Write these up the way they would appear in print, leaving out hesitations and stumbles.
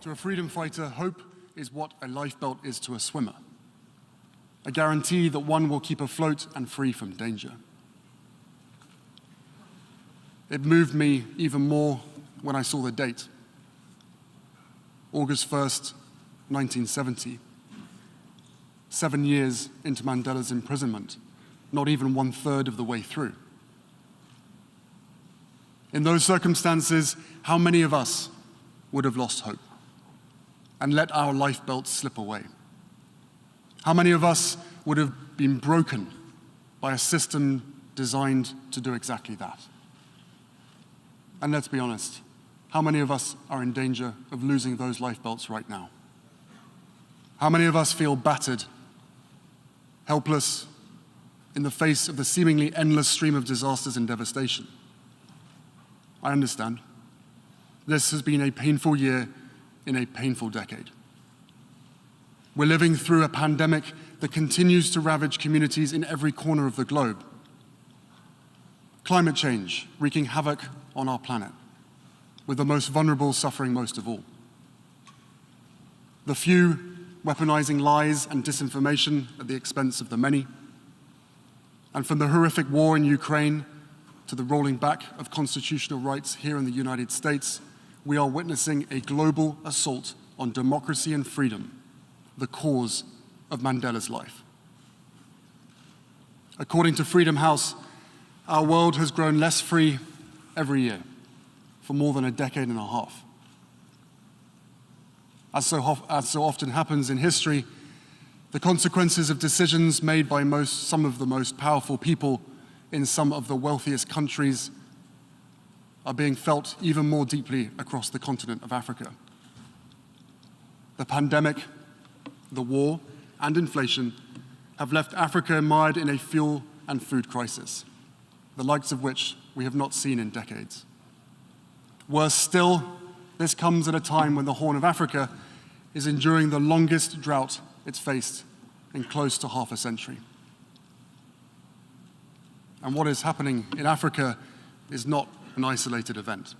To a freedom fighter, hope is what a lifebelt is to a swimmer. A guarantee that one will keep afloat and free from danger. It moved me even more when I saw the date. August 1st, 1970. 7 years into Mandela's imprisonment, not even 1/3 of the way through. In those circumstances, how many of us would have lost hope and let our lifebelts slip away? How many of us would have been broken by a system designed to do exactly that? And let's be honest, how many of us are in danger of losing those lifebelts right now? How many of us feel battered, helpless, in the face of the seemingly endless stream of disasters and devastation? I understand. This has been a painful year in a painful decade. We're living through a pandemic that continues to ravage communities in every corner of the globe. Climate change wreaking havoc on our planet, with the most vulnerable suffering most of all. The few weaponizing lies and disinformation at the expense of the many. And from the horrific war in Ukraine to the rolling back of constitutional rights here in the United States, we are witnessing a global assault on democracy and freedom, the cause of Mandela's life. According to Freedom House, our world has grown less free every year for more than a decade and a half. As so often happens in history, the consequences of decisions made by some of the most powerful people in some of the wealthiest countries are being felt even more deeply across the continent of Africa. The pandemic, the war, and inflation have left Africa mired in a fuel and food crisis, the likes of which we have not seen in decades. Worse still, this comes at a time when the Horn of Africa is enduring the longest drought it's faced in close to half a century. And what is happening in Africa is not an isolated event.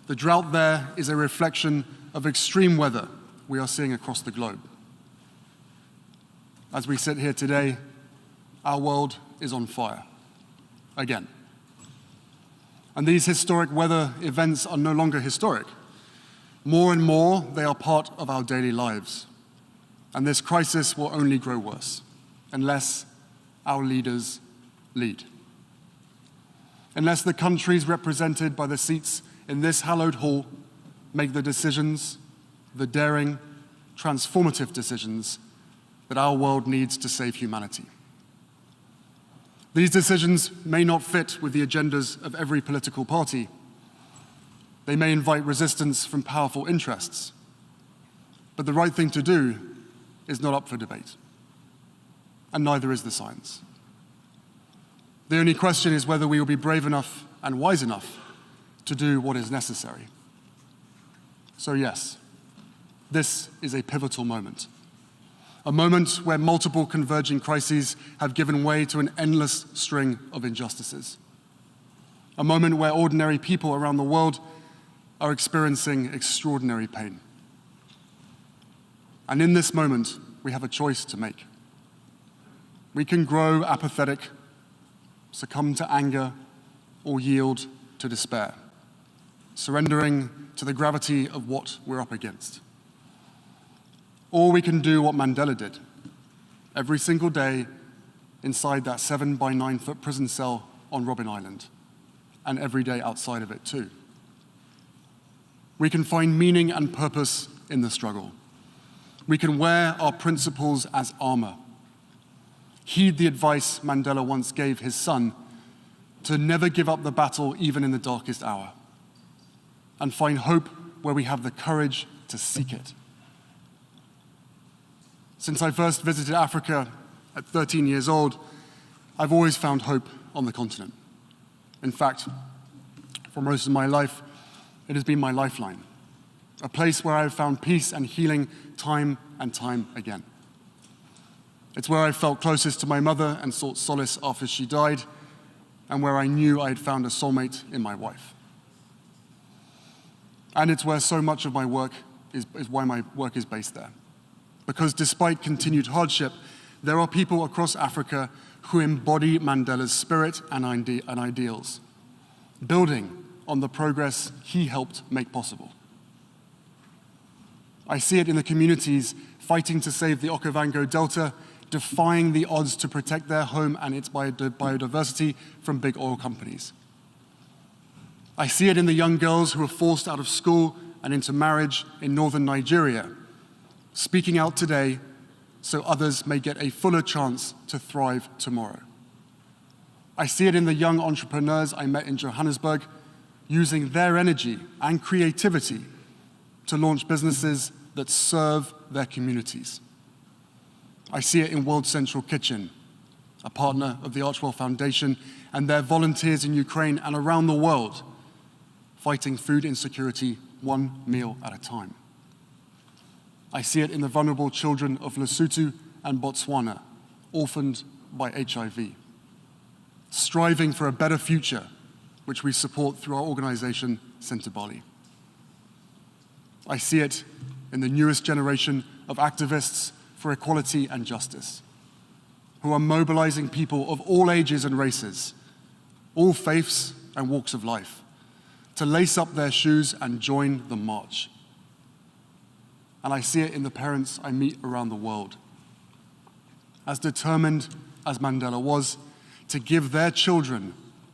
The drought there is a reflection of extreme weather we are seeing across the globe. As we sit here today, our world is on fire, again. And these historic weather events are no longer historic. More and more, they are part of our daily lives. And this crisis will only grow worse unless our leaders lead. Unless the countries represented by the seats in this hallowed hall make the decisions, the daring, transformative decisions that our world needs to save humanity. These decisions may not fit with the agendas of every political party. They may invite resistance from powerful interests. But the right thing to do is not up for debate. And neither is the science. The only question is whether we will be brave enough and wise enough to do what is necessary. So yes, this is a pivotal moment. A moment where multiple converging crises have given way to an endless string of injustices. A moment where ordinary people around the world are experiencing extraordinary pain. And in this moment, we have a choice to make. We can grow apathetic, succumb to anger, or yield to despair, surrendering to the gravity of what we're up against. Or we can do what Mandela did, every single day inside that 7 by 9 foot prison cell on Robben Island, and every day outside of it too. We can find meaning and purpose in the struggle. We can wear our principles as armor. Heed the advice Mandela once gave his son to never give up the battle even in the darkest hour, and find hope where we have the courage to seek it. Since I first visited Africa at 13 years old, I've always found hope on the continent. In fact, for most of my life, it has been my lifeline, a place where I've found peace and healing time and time again. It's where I felt closest to my mother and sought solace after she died, and where I knew I had found a soulmate in my wife. And it's where so much of my work is why my work is based there. Because despite continued hardship, there are people across Africa who embody Mandela's spirit and ideals, building on the progress he helped make possible. I see it in the communities fighting to save the Okavango Delta, defying the odds to protect their home and its biodiversity from big oil companies. I see it in the young girls who are forced out of school and into marriage in northern Nigeria, speaking out today so others may get a fuller chance to thrive tomorrow. I see it in the young entrepreneurs I met in Johannesburg, using their energy and creativity to launch businesses that serve their communities. I see it in World Central Kitchen, a partner of the Archwell Foundation, and their volunteers in Ukraine and around the world, fighting food insecurity one meal at a time. I see it in the vulnerable children of Lesotho and Botswana, orphaned by HIV, striving for a better future, which we support through our organization, Centre Bali. I see it in the newest generation of activists for equality and justice, who are mobilizing people of all ages and races, all faiths and walks of life, to lace up their shoes and join the march. And I see it in the parents I meet around the world, as determined as Mandela was to give their children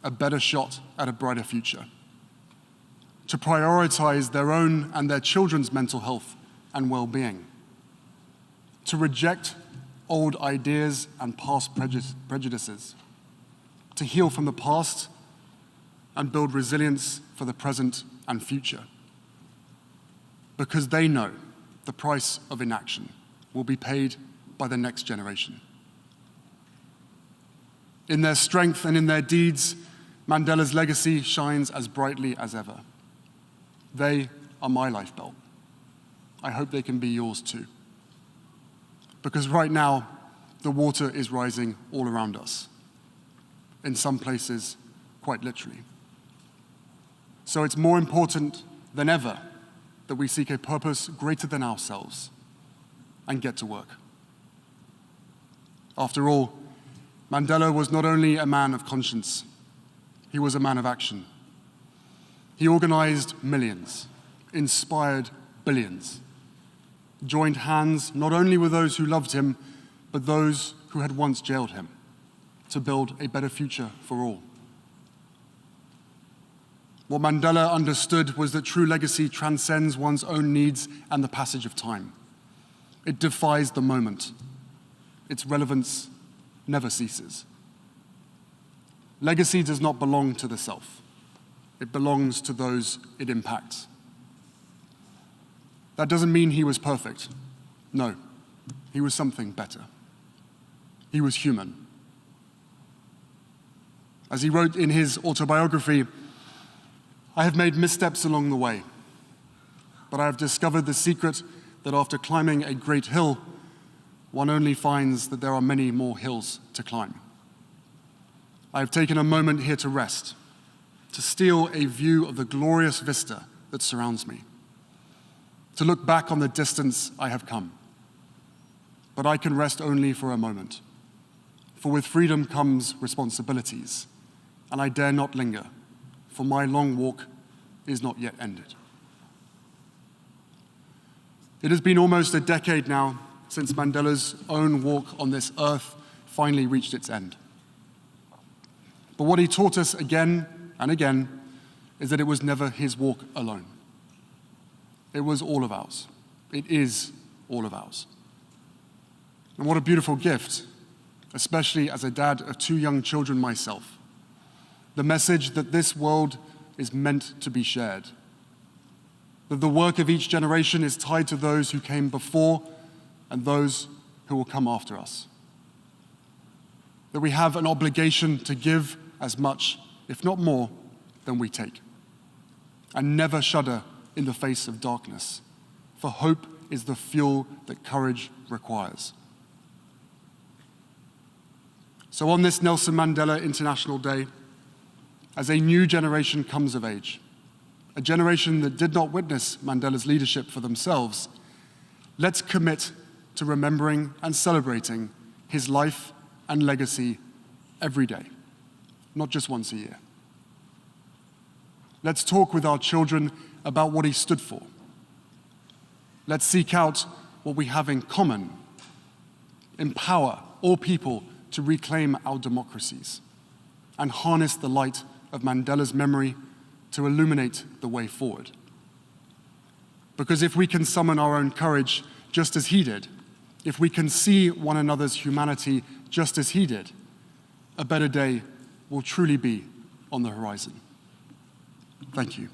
a better shot at a brighter future, to prioritize their own and their children's mental health and well-being, to reject old ideas and past prejudices, to heal from the past and build resilience for the present and future, because they know the price of inaction will be paid by the next generation. In their strength and in their deeds, Mandela's legacy shines as brightly as ever. They are my lifebelt. I hope they can be yours too. Because right now, the water is rising all around us. In some places, quite literally. So it's more important than ever that we seek a purpose greater than ourselves and get to work. After all, Mandela was not only a man of conscience, he was a man of action. He organized millions, inspired billions, joined hands not only with those who loved him, but those who had once jailed him, to build a better future for all. What Mandela understood was that true legacy transcends one's own needs and the passage of time. It defies the moment. Its relevance never ceases. Legacy does not belong to the self. It belongs to those it impacts. That doesn't mean he was perfect. No, he was something better. He was human. As he wrote in his autobiography, I have made missteps along the way, but I have discovered the secret that after climbing a great hill, one only finds that there are many more hills to climb. I have taken a moment here to rest, to steal a view of the glorious vista that surrounds me, to look back on the distance I have come. But I can rest only for a moment, for with freedom comes responsibilities, and I dare not linger, for my long walk is not yet ended. It has been almost a decade now since Mandela's own walk on this earth finally reached its end. But what he taught us again and again is that it was never his walk alone. It was all of ours. It is all of ours. And what a beautiful gift, especially as a dad of 2 young children myself. The message that this world is meant to be shared. That the work of each generation is tied to those who came before and those who will come after us. That we have an obligation to give as much, if not more, than we take. And never shudder in the face of darkness, for hope is the fuel that courage requires. So on this Nelson Mandela International Day, as a new generation comes of age, a generation that did not witness Mandela's leadership for themselves, let's commit to remembering and celebrating his life and legacy every day, not just once a year. Let's talk with our children about what he stood for. Let's seek out what we have in common, empower all people to reclaim our democracies, and harness the light of Mandela's memory to illuminate the way forward. Because if we can summon our own courage just as he did, if we can see one another's humanity just as he did, a better day will truly be on the horizon. Thank you.